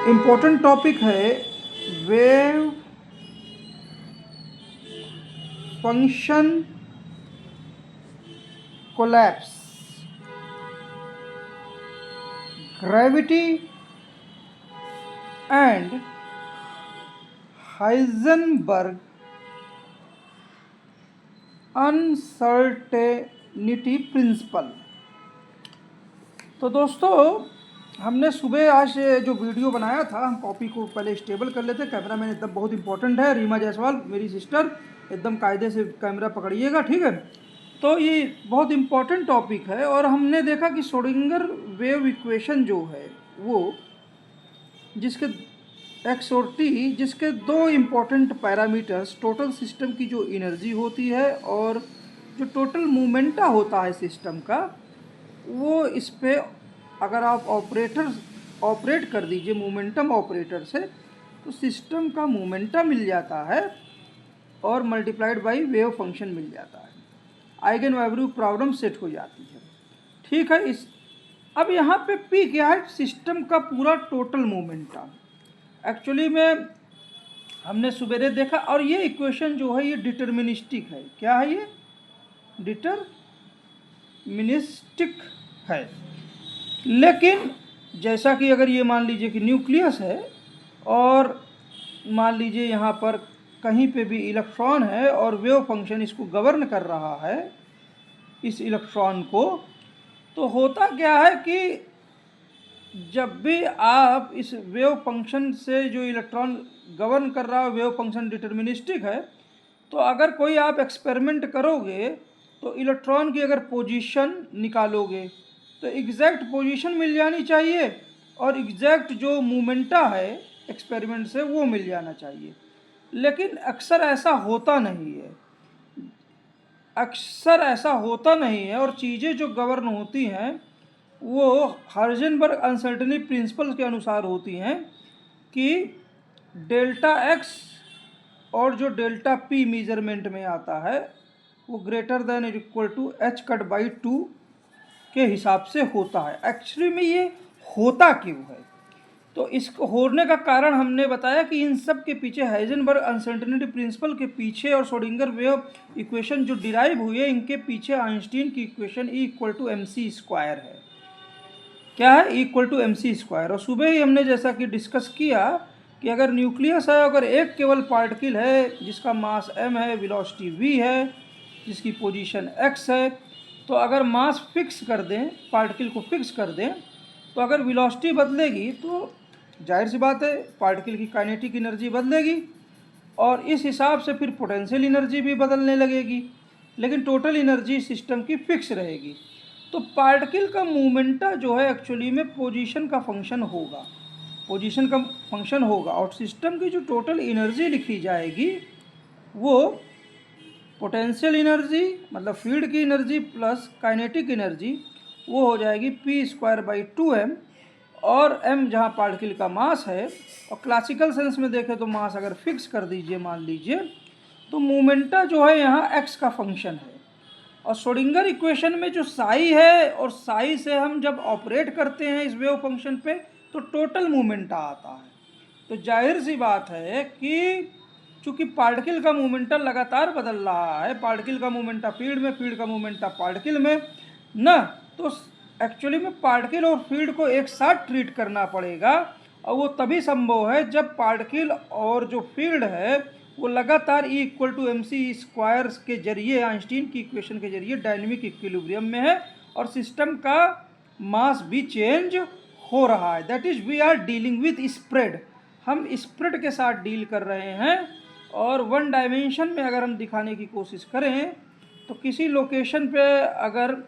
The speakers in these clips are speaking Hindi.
इम्पोर्टेंट टॉपिक है wave function collapse, gravity and Heisenberg uncertainty principle. तो दोस्तों, हमने सुबह आज जो वीडियो बनाया था, हम कॉपी को पहले स्टेबल कर लेते। कैमरा मैन एकदम बहुत इंपॉर्टेंट है, रीमा जायसवाल मेरी सिस्टर, एकदम कायदे से कैमरा पकड़िएगा, ठीक है। तो ये बहुत इंपॉर्टेंट टॉपिक है और हमने देखा कि श्रोडिंगर वेव इक्वेशन जो है वो जिसके एक्स और टी, जिसके दो इम्पॉर्टेंट पैरामीटर्स, टोटल सिस्टम की जो एनर्जी होती है और जो टोटल मोमेंटा होता है सिस्टम का, वो इस पे अगर आप ऑपरेट कर दीजिए मोमेंटम ऑपरेटर से, तो सिस्टम का मोमेंटा मिल जाता है और मल्टीप्लाइड बाई वेव फंक्शन मिल जाता है। आइगन वैल्यू प्रॉब्लम सेट हो जाती है, ठीक है। अब यहाँ पे पी क्या है? सिस्टम का पूरा टोटल मोमेंटम। एक्चुअली में हमने सवेरे देखा, और ये इक्वेशन जो है ये डिटर्मिनिस्टिक है। क्या है ये? डिटर्मिनिस्टिक है। लेकिन जैसा कि अगर ये मान लीजिए कि न्यूक्लियस है और मान लीजिए यहाँ पर कहीं पे भी इलेक्ट्रॉन है और वेव फंक्शन इसको गवर्न कर रहा है, इस इलेक्ट्रॉन को, तो होता क्या है कि जब भी आप इस वेव फंक्शन से जो इलेक्ट्रॉन गवर्न कर रहा है, वेव फंक्शन डिटर्मिनिस्टिक है, तो अगर कोई आप एक्सपेरिमेंट करोगे तो इलेक्ट्रॉन की अगर पोजीशन निकालोगे तो एग्जैक्ट पोजीशन मिल जानी चाहिए और एग्जैक्ट जो मोमेंटा है एक्सपेरिमेंट से वो मिल जाना चाहिए। लेकिन अक्सर ऐसा होता नहीं है, अक्सर ऐसा होता नहीं है। और चीज़ें जो गवर्न होती हैं वो हाइजेनबर्ग अनसर्टेनिटी प्रिंसिपल के अनुसार होती हैं कि डेल्टा एक्स और जो डेल्टा पी मेजरमेंट में आता है वो ग्रेटर देन और equal to h cut by 2 के हिसाब से होता है। एक्चुअली में ये होता क्यों है? तो इसको होने का कारण हमने बताया कि इन सब के पीछे हाइजेनबर्ग अनसर्टेनिटी प्रिंसिपल के पीछे और श्रोडिंगर वेव इक्वेशन जो डिराइव हुई है, इनके पीछे आइंस्टीन की equation E equal to m c square है। क्या है? E equal to m c square. और सुबह ही हमने जैसा कि डिस्कस किया कि अगर न्यूक्लियस है, अगर एक केवल पार्टिकल है जिसका मास m है, वेलोसिटी v है, जिसकी पोजीशन x है, तो अगर मास फिक्स कर दें, पार्टिकल को फिक्स कर दें, तो अगर वेलोसिटी बदलेगी तो जाहिर सी बात है पार्टिकल की काइनेटिक एनर्जी बदलेगी और इस हिसाब से फिर पोटेंशियल एनर्जी भी बदलने लगेगी, लेकिन टोटल एनर्जी सिस्टम की फिक्स रहेगी। तो पार्टिकल का मूवमेंटा जो है एक्चुअली में पोजीशन का फंक्शन होगा, पोजीशन का फंक्शन होगा और सिस्टम की जो टोटल एनर्जी लिखी जाएगी वो पोटेंशियल एनर्जी मतलब फील्ड की एनर्जी प्लस काइनेटिक एनर्जी, वो हो जाएगी पी स्क्वायर बाई 2m। और m जहाँ पार्टिकल का मास है, और क्लासिकल सेंस में देखें तो मास अगर फिक्स कर दीजिए मान लीजिए, तो मोमेंटा जो है यहाँ x का फंक्शन है। और श्रोडिंगर इक्वेशन में जो साई है, और साई से हम जब ऑपरेट करते हैं इस वेव फंक्शन पे तो टोटल मोमेंटा आता है। तो जाहिर सी बात है कि चूँकि पार्टिकल का मोमेंटम लगातार बदल रहा है, पार्टिकल का मोमेंटा फील्ड में, फील्ड का मोमेंटा पार्टिकल में ना, तो एक्चुअली में पार्टिकल और फील्ड को एक साथ ट्रीट करना पड़ेगा। और वो तभी संभव है जब पार्टिकल और जो फील्ड है वो लगातार E equal to m c square के जरिए, आइंस्टीन की इक्वेशन के जरिए डायनेमिक इक्विलिब्रियम में है और सिस्टम का मास भी चेंज हो रहा है। That is we are dealing with spread, हम स्प्रेड के साथ डील कर रहे हैं। और वन डायमेंशन में अगर हम दिखाने की कोशिश करें तो किसी लोकेशन पे अगर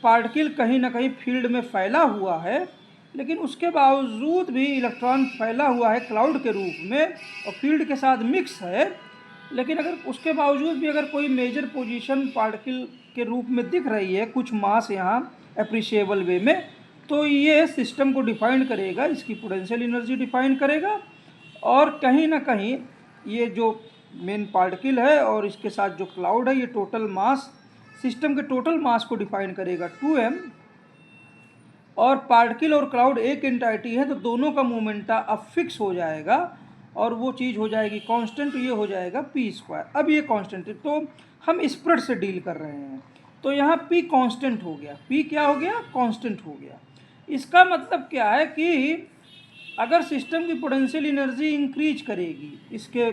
पार्टिकल कहीं ना कहीं फील्ड में फैला हुआ है, लेकिन उसके बावजूद भी इलेक्ट्रॉन फैला हुआ है क्लाउड के रूप में और फील्ड के साथ मिक्स है, लेकिन अगर उसके बावजूद भी अगर कोई मेजर पोजीशन पार्टिकल के रूप में दिख रही है, कुछ मास यहाँ अप्रिशिएबल वे में, तो ये सिस्टम को डिफाइन करेगा, इसकी पोटेंशियल एनर्जी डिफाइन करेगा। और कहीं ना कहीं ये जो मेन पार्टिकल है और इसके साथ जो क्लाउड है, ये टोटल मास, सिस्टम के टोटल मास को डिफाइन करेगा 2m। और पार्टिकल और क्लाउड एक एंटाइटी है, तो दोनों का मोमेंटा अब फिक्स हो जाएगा और वो चीज़ हो जाएगी कांस्टेंट, ये हो जाएगा p स्क्वायर। अब ये कांस्टेंट है तो हम स्प्रेड से डील कर रहे हैं, तो यहाँ p कांस्टेंट हो गया, p क्या हो गया, कांस्टेंट हो गया। इसका मतलब क्या है कि अगर सिस्टम की पोटेंशियल एनर्जी इंक्रीज करेगी, इसके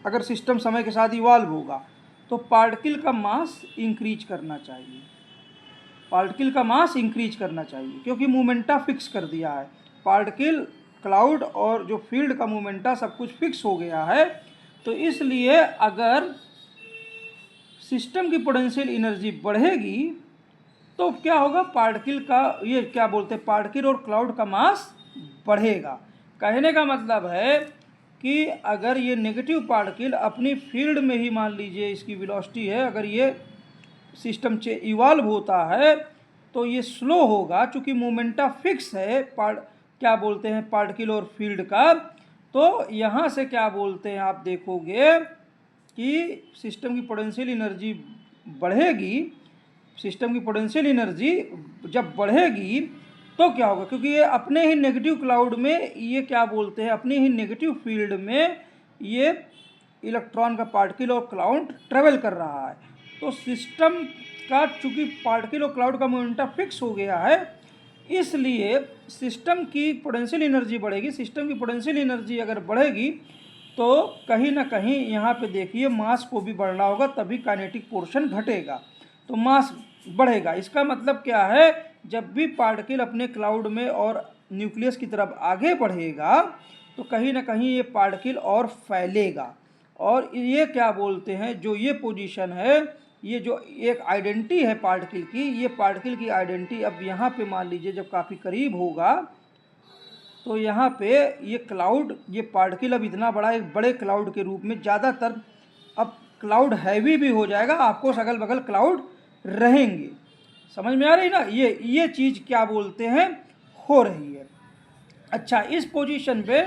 अगर सिस्टम समय के साथ इवॉल्व होगा, तो पार्टिकल का मास इंक्रीज करना चाहिए, पार्टिकल का मास इंक्रीज करना चाहिए, क्योंकि मोमेंटा फिक्स कर दिया है। पार्टिकल, क्लाउड और जो फील्ड का मोमेंटा सब कुछ फिक्स हो गया है, तो इसलिए अगर सिस्टम की पोटेंशियल एनर्जी बढ़ेगी तो क्या होगा, पार्टिकल का, ये क्या बोलते हैं, पार्टिकल और क्लाउड का मास बढ़ेगा। कहने का मतलब है कि अगर ये नेगेटिव पार्टिकल अपनी फील्ड में ही, मान लीजिए इसकी वेलोसिटी है, अगर ये सिस्टम इवॉल्व होता है तो ये स्लो होगा, चूँकि मोमेंटा फिक्स है क्या बोलते हैं, पार्टिकल और फील्ड का। तो यहाँ से क्या बोलते हैं, आप देखोगे कि सिस्टम की पोटेंशियल एनर्जी बढ़ेगी, सिस्टम की पोटेंशियल एनर्जी जब बढ़ेगी तो क्या होगा, क्योंकि ये अपने ही नेगेटिव क्लाउड में, ये क्या बोलते हैं, अपने ही नेगेटिव फील्ड में ये इलेक्ट्रॉन का पार्टिकल और क्लाउड ट्रेवल कर रहा है। तो सिस्टम का चूँकि पार्टिकल और क्लाउड का मोमेंटम फिक्स हो गया है, इसलिए सिस्टम की पोटेंशियल एनर्जी बढ़ेगी। सिस्टम की पोटेंशियल एनर्जी अगर बढ़ेगी तो कहीं ना कहीं यहाँ पे देखिए मास को भी बढ़ना होगा, तभी काइनेटिक पोर्शन घटेगा, तो मास बढ़ेगा। इसका मतलब क्या है, जब भी पार्टिकल अपने क्लाउड में और न्यूक्लियस की तरफ आगे बढ़ेगा तो कहीं ना कहीं ये पार्टिकल और फैलेगा, और ये क्या बोलते हैं, जो ये पोजीशन है, ये जो एक आइडेंटिटी है पार्टिकल की, ये पार्टिकल की आइडेंटिटी अब यहाँ पे मान लीजिए जब काफ़ी करीब होगा तो यहाँ पे ये क्लाउड, ये पार्टिकल अब इतना बड़ा, एक बड़े क्लाउड के रूप में, ज़्यादातर अब क्लाउड हैवी भी हो जाएगा, आपको अगल बगल क्लाउड रहेंगे। समझ में आ रही ना, ये चीज़ क्या बोलते हैं, हो रही है। अच्छा, इस पोजीशन पे,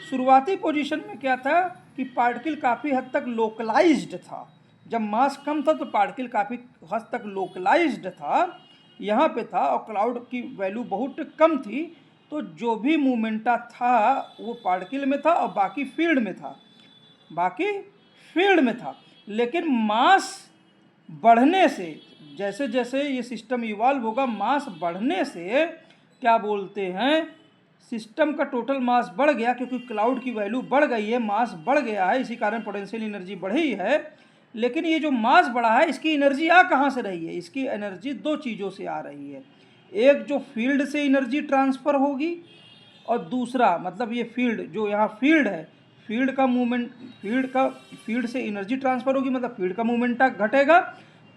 शुरुआती पोजीशन में क्या था कि पार्टिकल काफ़ी हद तक लोकलाइज्ड था, जब मास कम था तो पार्टिकल काफ़ी हद तक लोकलाइज्ड था, यहाँ पे था, और क्लाउड की वैल्यू बहुत कम थी, तो जो भी मूवमेंटा था वो पार्टिकल में था और बाकी फील्ड में था, बाकी फील्ड में था। लेकिन मास बढ़ने से, जैसे जैसे ये सिस्टम इवॉल्व होगा, मास बढ़ने से क्या बोलते हैं, सिस्टम का टोटल मास बढ़ गया, क्योंकि क्लाउड की वैल्यू बढ़ गई है, मास बढ़ गया है, इसी कारण पोटेंशियल एनर्जी बढ़ी है। लेकिन ये जो मास बढ़ा है, इसकी एनर्जी आ कहाँ से रही है, इसकी एनर्जी दो चीज़ों से आ रही है, एक जो फील्ड से एनर्जी ट्रांसफ़र होगी, और दूसरा मतलब ये फील्ड, जो यहाँ फील्ड है, फील्ड का मूवमेंट, फील्ड से एनर्जी ट्रांसफ़र होगी, मतलब फील्ड का मूवमेंट घटेगा,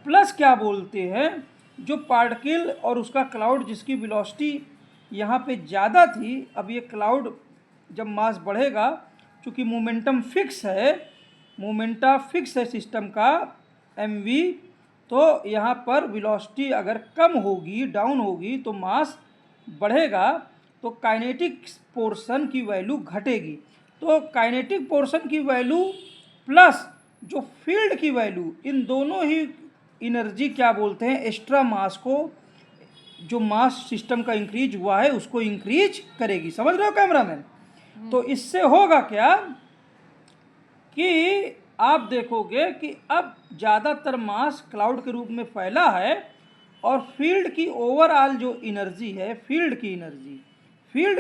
प्लस क्या बोलते हैं, जो पार्टिकल और उसका क्लाउड जिसकी वेलोसिटी यहाँ पे ज़्यादा थी, अब ये क्लाउड जब मास बढ़ेगा, चूँकि मोमेंटम फिक्स है, मोमेंटा फिक्स है सिस्टम का mv, तो यहाँ पर वेलोसिटी अगर कम होगी, डाउन होगी, तो मास बढ़ेगा, तो काइनेटिक पोर्शन की वैल्यू घटेगी। तो काइनेटिक पोर्शन की वैल्यू प्लस जो फील्ड की वैल्यू, इन दोनों ही एनर्जी क्या बोलते हैं, एक्स्ट्रा मास को, जो मास सिस्टम का इंक्रीज हुआ है उसको इंक्रीज करेगी। समझ रहे हो कैमरामैन? तो इससे होगा क्या कि आप देखोगे कि अब ज़्यादातर मास क्लाउड के रूप में फैला है, और फील्ड की ओवरऑल जो एनर्जी है, फील्ड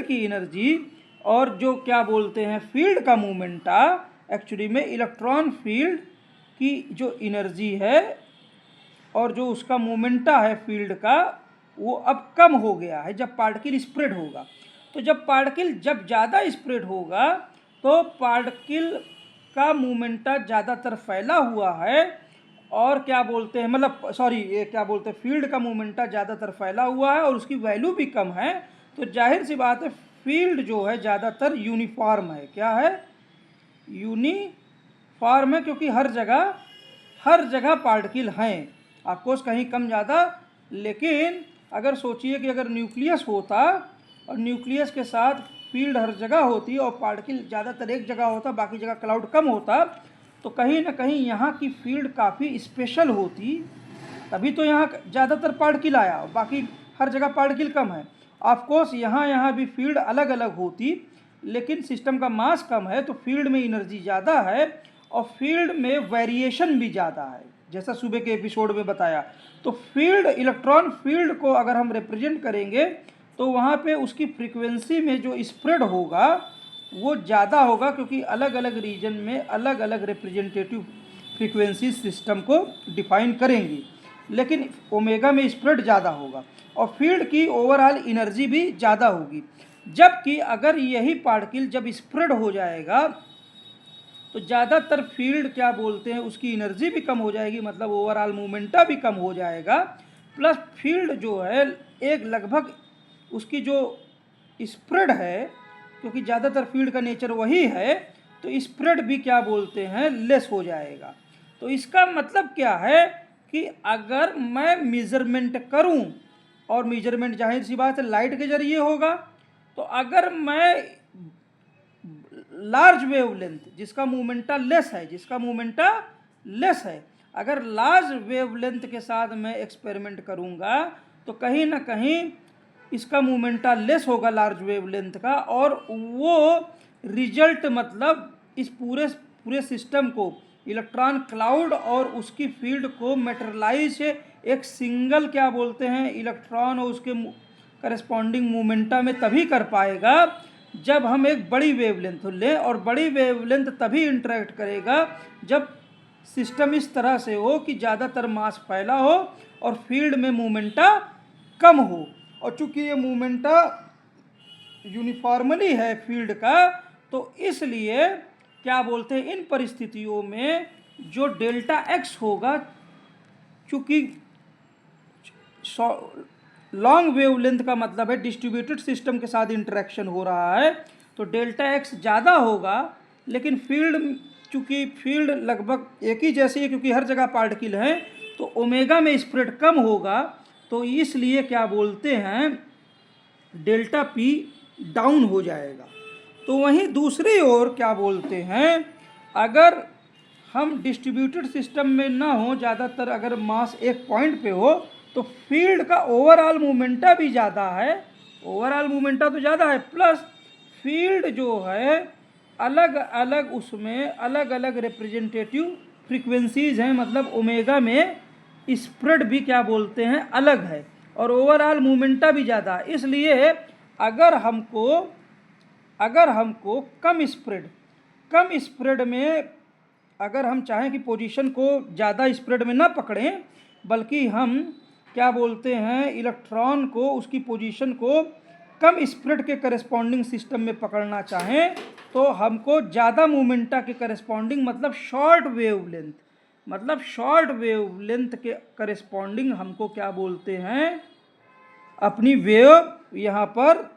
की एनर्जी और जो क्या बोलते हैं फील्ड का मूवमेंटा, एक्चुअली में इलेक्ट्रॉन फील्ड की जो एनर्जी है और जो उसका मूवमेंटा है फील्ड का, वो अब कम हो गया है जब पार्टिकल स्प्रेड होगा। तो जब पार्टिकल जब ज़्यादा स्प्रेड होगा तो पार्टिकल का मूवमेंटा ज़्यादातर फैला हुआ है, और क्या बोलते हैं, मतलब सॉरी, ये क्या बोलते हैं, फील्ड का मूवमेंटा ज़्यादातर फैला हुआ है और उसकी वैल्यू भी कम है, तो जाहिर सी बात है फील्ड जो है ज़्यादातर यूनिफॉर्म है। क्या है? यूनिफॉर्म है, क्योंकि हर जगह पार्टिकल हैं, ऑफकोर्स कहीं कम ज़्यादा। लेकिन अगर सोचिए कि अगर न्यूक्लियस होता और न्यूक्लियस के साथ फील्ड हर जगह होती और पार्टिकल ज़्यादातर एक जगह होता, बाकी जगह क्लाउड कम होता, तो कहीं ना कहीं यहाँ की फील्ड काफ़ी स्पेशल होती, तभी तो यहाँ ज़्यादातर पार्टिकल आया, बाकी हर जगह पार्टिकल कम है। ऑफ कोर्स यहाँ भी फील्ड अलग अलग होती, लेकिन सिस्टम का मास कम है तो फील्ड में एनर्जी ज़्यादा है और फील्ड में वेरिएशन भी ज़्यादा है, जैसा सुबह के एपिसोड में बताया। तो फील्ड, इलेक्ट्रॉन फील्ड को अगर हम रिप्रेजेंट करेंगे तो वहाँ पे उसकी फ्रीक्वेंसी में जो स्प्रेड होगा वो ज़्यादा होगा, क्योंकि अलग अलग रीजन में अलग अलग रिप्रेजेंटेटिव फ्रीक्वेंसी सिस्टम को डिफाइन करेंगी, लेकिन ओमेगा में स्प्रेड ज़्यादा होगा और फील्ड की ओवरऑल एनर्जी भी ज़्यादा होगी। जबकि अगर यही पार्टिकल जब स्प्रेड हो जाएगा तो ज़्यादातर फील्ड क्या बोलते हैं उसकी एनर्जी भी कम हो जाएगी, मतलब ओवरऑल मोमेंटा भी कम हो जाएगा, प्लस फील्ड जो है एक लगभग उसकी जो स्प्रेड है, क्योंकि ज़्यादातर फील्ड का नेचर वही है, तो स्प्रेड भी क्या बोलते हैं लेस हो जाएगा। तो इसका मतलब क्या है कि अगर मैं मेज़रमेंट करूं, और मेज़रमेंट जाहिर सी बात है लाइट के जरिए होगा, तो अगर मैं लार्ज वेवलेंथ जिसका मोमेंटा लेस है, अगर लार्ज वेवलेंथ के साथ मैं एक्सपेरिमेंट करूंगा तो कहीं ना कहीं इसका मोमेंटा लेस होगा लार्ज वेवलेंथ का, और वो रिजल्ट मतलब इस पूरे सिस्टम को, इलेक्ट्रॉन क्लाउड और उसकी फील्ड को मेटेरियलाइज एक सिंगल क्या बोलते हैं इलेक्ट्रॉन और उसके करस्पॉन्डिंग मोमेंटा में तभी कर पाएगा जब हम एक बड़ी वेवलेंथ लें, और बड़ी वेवलेंथ तभी इंटरेक्ट करेगा जब सिस्टम इस तरह से हो कि ज़्यादातर मास फैला हो और फील्ड में मोमेंटा कम हो। और चूंकि ये मोमेंटा यूनिफॉर्मली है फील्ड का, तो इसलिए क्या बोलते हैं इन परिस्थितियों में जो डेल्टा एक्स होगा, चूँकि लॉन्ग वेवलेंथ का मतलब है डिस्ट्रीब्यूटेड सिस्टम के साथ इंटरेक्शन हो रहा है, तो डेल्टा एक्स ज़्यादा होगा, लेकिन फील्ड चूँकि फील्ड लगभग एक ही जैसी है क्योंकि हर जगह पार्टिकल हैं, तो ओमेगा में स्प्रेड कम होगा, तो इसलिए क्या बोलते हैं डेल्टा पी डाउन हो जाएगा। तो वहीं दूसरी ओर क्या बोलते हैं, अगर हम डिस्ट्रीब्यूटेड सिस्टम में ना हो, ज़्यादातर अगर मास एक पॉइंट पे हो, तो फील्ड का ओवरऑल मोमेंटा भी ज़्यादा है, ओवरऑल मोमेंटा तो ज़्यादा है, प्लस फील्ड जो है अलग अलग उसमें अलग अलग रिप्रेजेंटेटिव फ्रीक्वेंसीज हैं, मतलब ओमेगा में स्प्रेड भी क्या बोलते हैं अलग है और ओवरऑल मोमेंटा भी ज़्यादा है। इसलिए अगर हमको कम स्प्रेड में अगर हम चाहें कि पोजीशन को ज़्यादा स्प्रेड में ना पकड़ें, बल्कि हम क्या बोलते हैं इलेक्ट्रॉन को उसकी पोजीशन को कम स्प्रेड के करस्पॉन्डिंग सिस्टम में पकड़ना चाहें, तो हमको ज़्यादा मोमेंटा के करस्पॉन्डिंग मतलब शॉर्ट वेवलेंथ के करस्पॉन्डिंग हमको क्या बोलते हैं अपनी वेव यहाँ पर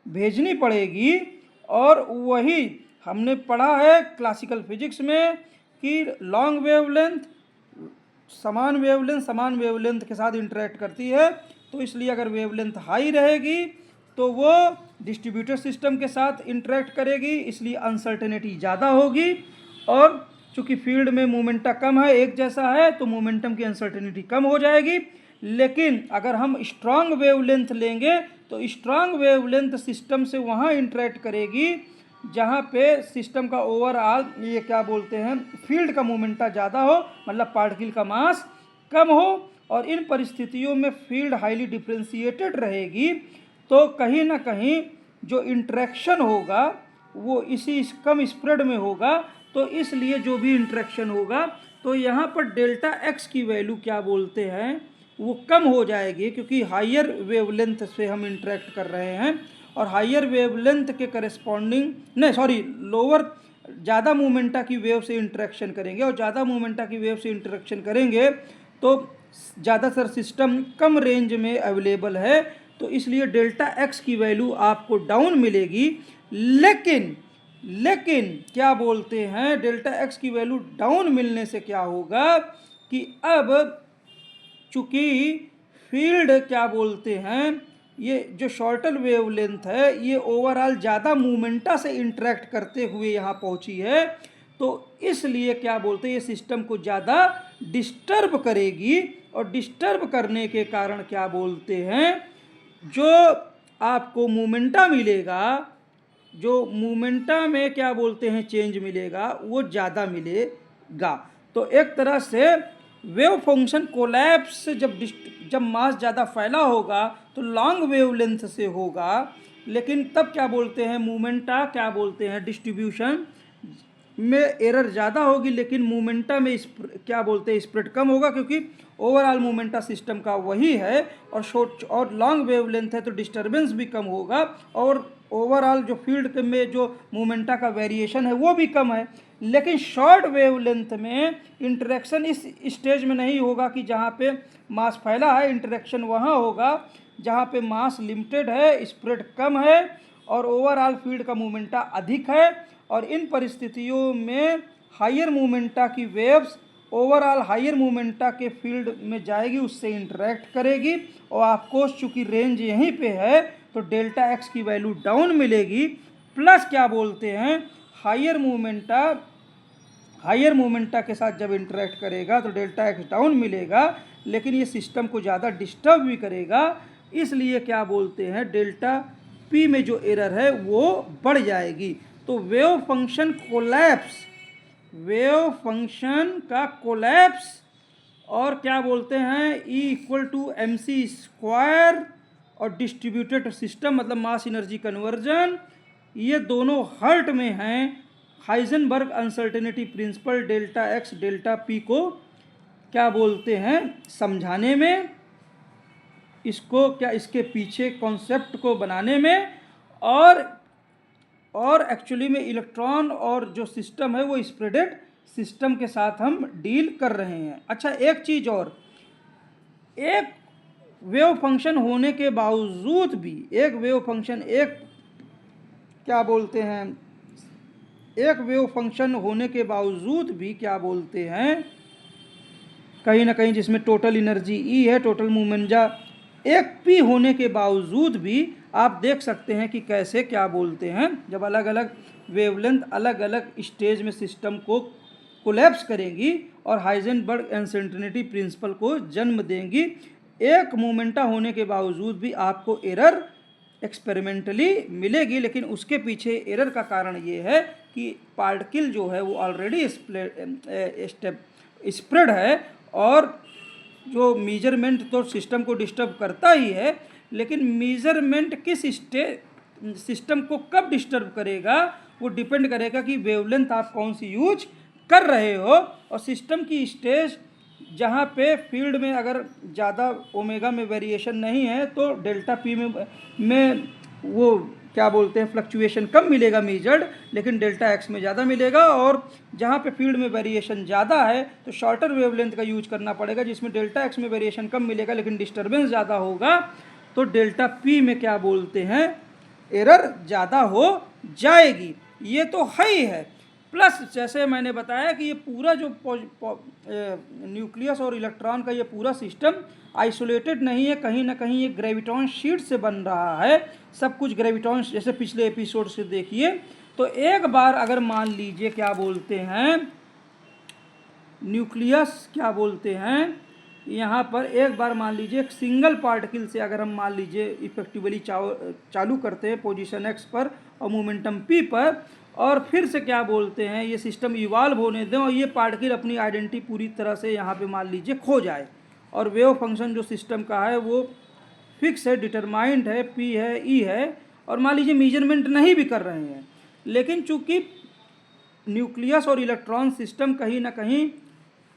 भेजनी पड़ेगी। और वही हमने पढ़ा है क्लासिकल फिजिक्स में कि लॉन्ग वेवलेंथ समान वेवलेंथ के साथ इंटरेक्ट करती है, तो इसलिए अगर वेवलेंथ हाई रहेगी तो वो डिस्ट्रीब्यूटेड सिस्टम के साथ इंटरेक्ट करेगी, इसलिए अनसर्टेनिटी ज़्यादा होगी, और चूँकि फील्ड में मोमेंटा कम है एक जैसा है तो मोमेंटम की अनसर्टेनिटी कम हो जाएगी। लेकिन अगर हम स्ट्रांग वेवलेंथ लेंगे तो स्ट्रांग वेवलेंथ सिस्टम से वहाँ इंटरेक्ट करेगी जहाँ पे सिस्टम का ओवरऑल ये क्या बोलते हैं फील्ड का मोमेंटा ज़्यादा हो, मतलब पार्टिकल का मास कम हो, और इन परिस्थितियों में फील्ड हाईली डिफ्रेंशिएटेड रहेगी, तो कहीं ना कहीं जो इंटरेक्शन होगा वो इसी कम स्प्रेड में होगा, तो इसलिए जो भी इंटरेक्शन होगा तो यहाँ पर डेल्टा एक्स की वैल्यू क्या बोलते हैं वो कम हो जाएगी, क्योंकि हायर वेवलेंथ से हम इंटरेक्ट कर रहे हैं, और हायर वेवलेंथ के करस्पॉन्डिंग लोअर ज़्यादा मोमेंटा की वेव से इंटरेक्शन करेंगे, और ज़्यादा मोमेंटा की वेव से इंटरेक्शन करेंगे तो ज़्यादातर सिस्टम कम रेंज में अवेलेबल है, तो इसलिए डेल्टा एक्स की वैल्यू आपको डाउन मिलेगी। लेकिन क्या बोलते हैं डेल्टा एक्स की वैल्यू डाउन मिलने से क्या होगा कि अब चूँकि फील्ड क्या बोलते हैं ये जो शॉर्टर वेवलेंथ है ये ओवरऑल ज़्यादा मोमेंटा से इंटरेक्ट करते हुए यहाँ पहुँची है, तो इसलिए क्या बोलते हैं ये सिस्टम को ज़्यादा डिस्टर्ब करेगी, और डिस्टर्ब करने के कारण क्या बोलते हैं, जो आपको मोमेंटा मिलेगा, जो मोमेंटा में क्या बोलते हैं चेंज मिलेगा, वो ज़्यादा मिलेगा। तो एक तरह से वेव फंक्शन कोलैप्स जब मास ज़्यादा फैला होगा तो लॉन्ग वेवलेंथ से होगा, लेकिन तब क्या बोलते हैं मोमेंटा क्या बोलते हैं डिस्ट्रीब्यूशन में एरर ज़्यादा होगी, लेकिन मोमेंटा में क्या बोलते हैं स्प्रेड कम होगा, क्योंकि ओवरऑल मोमेंटा सिस्टम का वही है और शॉर्ट और लॉन्ग वेवलेंथ है तो डिस्टर्बेंस भी कम होगा और ओवरऑल जो फील्ड में जो मोमेंटा का वेरिएशन है वो भी कम है। लेकिन शॉर्ट वेवलेंथ में इंटरेक्शन इस स्टेज में नहीं होगा कि जहाँ पे मास फैला है, इंटरेक्शन वहाँ होगा जहाँ पे मास लिमिटेड है, स्प्रेड कम है और ओवरऑल फील्ड का मोमेंटा अधिक है। और इन परिस्थितियों में हायर मोमेंटा की वेव्स ओवरऑल हायर मोमेंटा के फील्ड में जाएगी, उससे इंटरेक्ट करेगी और आपको चूँकि रेंज यहीं पे है तो डेल्टा एक्स की वैल्यू डाउन मिलेगी। प्लस क्या बोलते हैं हायर मोमेंटा के साथ जब इंटरेक्ट करेगा तो डेल्टा एक्स डाउन मिलेगा, लेकिन ये सिस्टम को ज़्यादा डिस्टर्ब भी करेगा, इसलिए क्या बोलते हैं डेल्टा पी में जो एरर है वो बढ़ जाएगी। तो वेव फंक्शन का कोलैप्स और क्या बोलते हैं E=mc² और डिस्ट्रीब्यूटेड सिस्टम मतलब मास एनर्जी कन्वर्जन, ये दोनों हर्ट में हैं Heisenberg uncertainty principle delta x delta P को क्या बोलते हैं समझाने में, इसको क्या इसके पीछे कॉन्सेप्ट को बनाने में, और एक्चुअली में इलेक्ट्रॉन और जो सिस्टम है वो स्प्रेडेड सिस्टम के साथ हम डील कर रहे हैं। अच्छा एक चीज़ और, एक वेव फंक्शन होने के बावजूद भी एक वेव फंक्शन होने के बावजूद भी क्या बोलते हैं कहीं ना कहीं जिसमें टोटल एनर्जी ई है, टोटल मोमेंटा एक पी होने के बावजूद भी आप देख सकते हैं कि कैसे क्या बोलते हैं जब अलग अलग वेवलेंथ अलग अलग स्टेज में सिस्टम को कोलैप्स करेंगी और हाइजेनबर्ग अनसर्टेनिटी प्रिंसिपल को जन्म देंगी, एक मोमेंटा होने के बावजूद भी आपको एरर एक्सपेरिमेंटली मिलेगी। लेकिन उसके पीछे एरर का कारण ये है कि पार्टिकल जो है वो ऑलरेडी स्प्रेड है और जो मेजरमेंट तो सिस्टम को डिस्टर्ब करता ही है, लेकिन मेजरमेंट किस सिस्टम को कब डिस्टर्ब करेगा वो डिपेंड करेगा कि वेवलेंथ आप कौन सी यूज कर रहे हो और सिस्टम की स्टेज जहाँ पे फील्ड में अगर ज़्यादा ओमेगा में वेरिएशन नहीं है तो डेल्टा पी में वो क्या बोलते हैं फ्लक्चुएशन कम मिलेगा मेजर्ड, लेकिन डेल्टा एक्स में ज़्यादा मिलेगा। और जहाँ पे फील्ड में वेरिएशन ज़्यादा है तो शॉर्टर वेवलेंथ का यूज करना पड़ेगा जिसमें डेल्टा एक्स में वेरिएशन कम मिलेगा लेकिन डिस्टर्बेंस ज़्यादा होगा, तो डेल्टा पी में क्या बोलते हैं एरर ज़्यादा हो जाएगी। ये तो है ही है। प्लस जैसे मैंने बताया कि ये पूरा जो न्यूक्लियस और इलेक्ट्रॉन का ये पूरा सिस्टम आइसोलेटेड नहीं है, कहीं ना कहीं ये ग्रेविटॉन शीट से बन रहा है, सब कुछ ग्रेविटॉन, जैसे पिछले एपिसोड से देखिए। तो एक बार अगर मान लीजिए क्या बोलते हैं न्यूक्लियस क्या बोलते हैं यहाँ पर एक बार मान लीजिए एक सिंगल पार्टिकल से अगर हम मान लीजिए इफेक्टिवली चालू करते हैं पोजीशन एक्स पर और मोमेंटम पी पर, और फिर से क्या बोलते हैं ये सिस्टम इवॉल्व होने दें और ये पार्टिकल अपनी आइडेंटिटी पूरी तरह से यहाँ पे मान लीजिए खो जाए और वेव फंक्शन जो सिस्टम का है वो फिक्स है, डिटरमाइंड है, पी है, ई है, और मान लीजिए मेजरमेंट नहीं भी कर रहे हैं, लेकिन चूँकि न्यूक्लियस और इलेक्ट्रॉन सिस्टम कहीं ना कहीं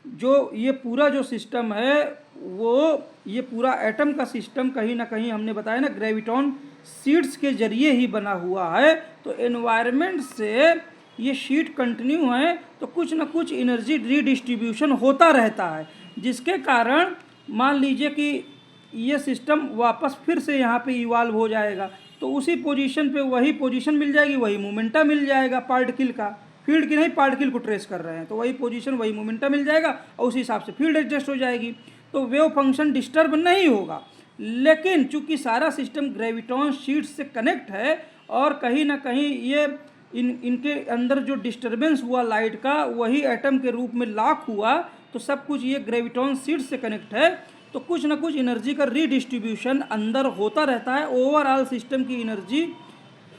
जो ये पूरा जो सिस्टम है वो ये पूरा एटम का सिस्टम कहीं ना कहीं हमने बताया ना ग्रेविटॉन शीट्स के जरिए ही बना हुआ है, तो एनवायरनमेंट से ये शीट कंटिन्यू है तो कुछ ना कुछ एनर्जी रीडिस्ट्रीब्यूशन होता रहता है, जिसके कारण मान लीजिए कि ये सिस्टम वापस फिर से यहाँ पे इवॉल्व हो जाएगा तो उसी पोजीशन पे वही पोजीशन मिल जाएगी, वही मोमेंटा मिल जाएगा पार्टिकल का, फील्ड की नहीं पार्टिकल को ट्रेस कर रहे हैं तो वही पोजीशन वही मोमेंटम मिल जाएगा और उसी हिसाब से फील्ड एडजस्ट हो जाएगी, तो वेव फंक्शन डिस्टर्ब नहीं होगा। लेकिन चूंकि सारा सिस्टम ग्रेविटॉन शीट से कनेक्ट है और कहीं ना कहीं ये इनके अंदर जो डिस्टर्बेंस हुआ लाइट का वही एटम के रूप में लॉक हुआ, तो सब कुछ ये ग्रेविटॉन शीट्स से कनेक्ट है, तो कुछ ना कुछ एनर्जी का रीडिस्ट्रीब्यूशन अंदर होता रहता है। ओवरऑल सिस्टम की एनर्जी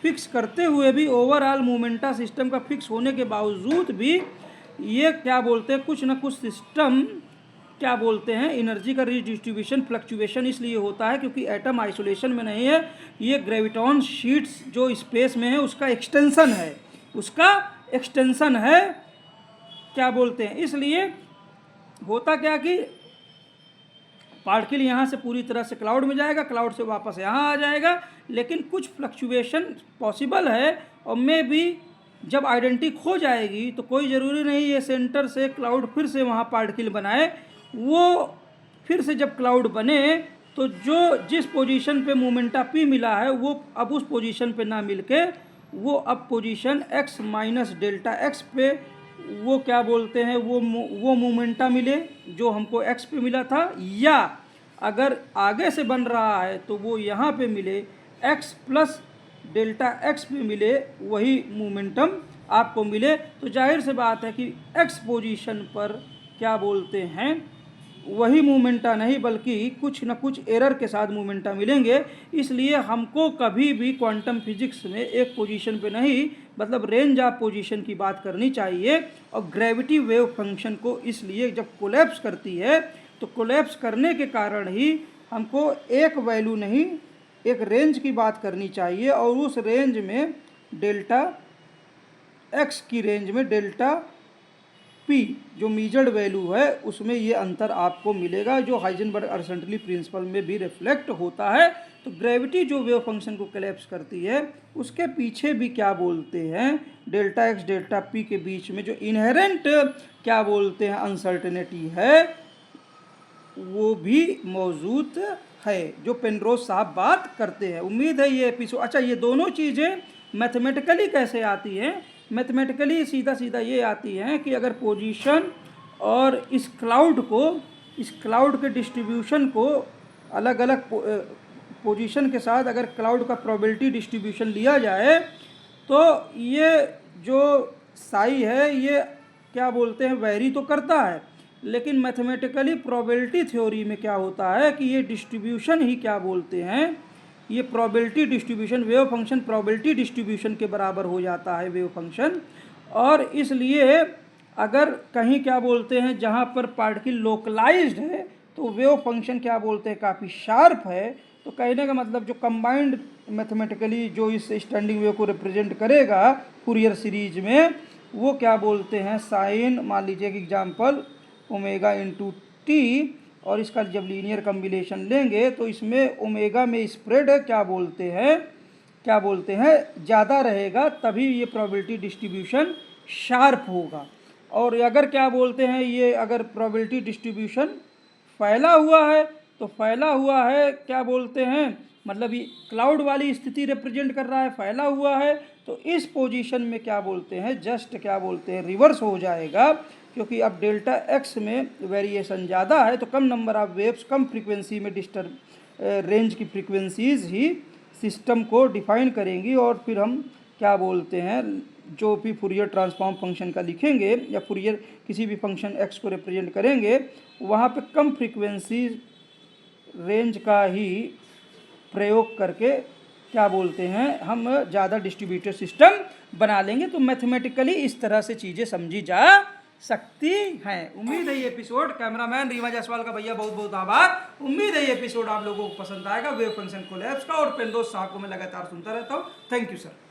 फिक्स करते हुए भी, ओवरऑल मोमेंटा सिस्टम का फिक्स होने के बावजूद भी ये क्या बोलते हैं, कुछ ना कुछ सिस्टम क्या बोलते हैं, एनर्जी का रीडिस्ट्रीब्यूशन फ्लक्चुएशन इसलिए होता है क्योंकि एटम आइसोलेशन में नहीं है, ये ग्रेविटॉन शीट्स जो स्पेस में है उसका एक्सटेंशन है, उसका एक्सटेंशन है क्या बोलते हैं। इसलिए होता क्या कि पार्टिकल यहाँ से पूरी तरह से क्लाउड में जाएगा, क्लाउड से वापस यहाँ आ जाएगा, लेकिन कुछ फ्लक्चुएशन पॉसिबल है। और मे भी जब आइडेंटिटी खो जाएगी तो कोई ज़रूरी नहीं ये सेंटर से क्लाउड फिर से वहाँ पार्टिकल बनाए, वो फिर से जब क्लाउड बने तो जो जिस पोजीशन पे मोमेंटा पी मिला है वो अब उस पोजीशन पे ना मिलके वो अब position x minus delta x पे वो क्या बोलते हैं वो मोमेंटा मिले जो हमको x पे मिला था, या अगर आगे से बन रहा है तो वो यहाँ पे मिले x प्लस डेल्टा x पे मिले, वही मोमेंटम आपको मिले। तो जाहिर से बात है कि x पोजीशन पर क्या बोलते हैं वही मोमेंटा नहीं बल्कि कुछ न कुछ एरर के साथ मोमेंटा मिलेंगे। इसलिए हमको कभी भी क्वांटम फिजिक्स में एक पोजीशन पे नहीं, मतलब रेंज ऑफ पोजीशन की बात करनी चाहिए। और ग्रेविटी वेव फंक्शन को इसलिए जब कोलैप्स करती है तो कोलैप्स करने के कारण ही हमको एक वैल्यू नहीं एक रेंज की बात करनी चाहिए, और उस रेंज में डेल्टा एक्स की रेंज में डेल्टा पी जो मीजर्ड वैल्यू है उसमें ये अंतर आपको मिलेगा, जो हाइजेनबर्ग अनसर्टेनिटी प्रिंसिपल में भी रिफ्लेक्ट होता है। तो ग्रेविटी जो वेव फंक्शन को कोलैप्स करती है उसके पीछे भी क्या बोलते हैं डेल्टा एक्स डेल्टा पी के बीच में जो इनहेरेंट क्या बोलते हैं अनसर्टेनिटी है वो भी मौजूद है, जो पेनरोज साहब बात करते हैं। उम्मीद है ये एपिसोड, अच्छा ये दोनों चीज़ें मैथमेटिकली कैसे आती हैं, मैथमेटिकली सीधा सीधा ये आती हैं कि अगर पोजीशन और इस क्लाउड के डिस्ट्रीब्यूशन को अलग अलग पोजीशन के साथ अगर क्लाउड का प्रोबेबिलिटी डिस्ट्रीब्यूशन लिया जाए तो ये जो साई है ये क्या बोलते हैं वेरी तो करता है, लेकिन मैथमेटिकली प्रोबेबिलिटी थ्योरी में क्या होता है कि ये डिस्ट्रीब्यूशन ही क्या बोलते हैं, ये probability distribution wave function probability distribution के बराबर हो जाता है वेव फंक्शन। और इसलिए अगर कहीं क्या बोलते हैं जहाँ पर पार्टिकल लोकलाइज्ड है तो वेव फंक्शन क्या बोलते हैं काफ़ी शार्प है। तो कहने का मतलब जो कंबाइंड मैथमेटिकली जो इस स्टैंडिंग वेव को रिप्रेजेंट करेगा फूरियर सीरीज में वो क्या बोलते हैं साइन, मान लीजिए कि एग्जाम्पल ओमेगा इंटू टी, और इसका जब लीनियर कम्बिनेशन लेंगे तो इसमें ओमेगा में स्प्रेड क्या बोलते हैं ज़्यादा रहेगा, तभी ये प्रोबेबिलिटी डिस्ट्रीब्यूशन शार्प होगा। और अगर क्या बोलते हैं ये अगर प्रोबेबिलिटी डिस्ट्रीब्यूशन फैला हुआ है तो फैला हुआ है क्या बोलते हैं मतलब ये क्लाउड वाली स्थिति रिप्रेजेंट कर रहा है, फैला हुआ है, तो इस पोजीशन में क्या बोलते हैं जस्ट क्या बोलते हैं रिवर्स हो जाएगा, क्योंकि अब डेल्टा एक्स में वेरिएशन ज़्यादा है तो कम नंबर ऑफ वेव्स कम फ्रीक्वेंसी में रेंज की फ्रीक्वेंसीज ही सिस्टम को डिफाइन करेंगी। और फिर हम क्या बोलते हैं जो भी फूरियर ट्रांसफॉर्म फंक्शन का लिखेंगे या फूरियर किसी भी फंक्शन एक्स को रिप्रेजेंट करेंगे वहाँ पे कम फ्रीक्वेंसी रेंज का ही प्रयोग करके क्या बोलते हैं हम ज़्यादा डिस्ट्रीब्यूटेड सिस्टम बना लेंगे। तो मैथमेटिकली इस तरह से चीज़ें समझी जा सकती हैं। उम्मीद है ये एपिसोड, कैमरामैन रीवा जायसवाल का भैया बहुत बहुत आभार। उम्मीद है ये एपिसोड आप लोगों को पसंद आएगा वेव फंक्शन कोलैप्स का, और पेनरोज साहब को मैं लगातार सुनता रहता हूँ। Thank you sir.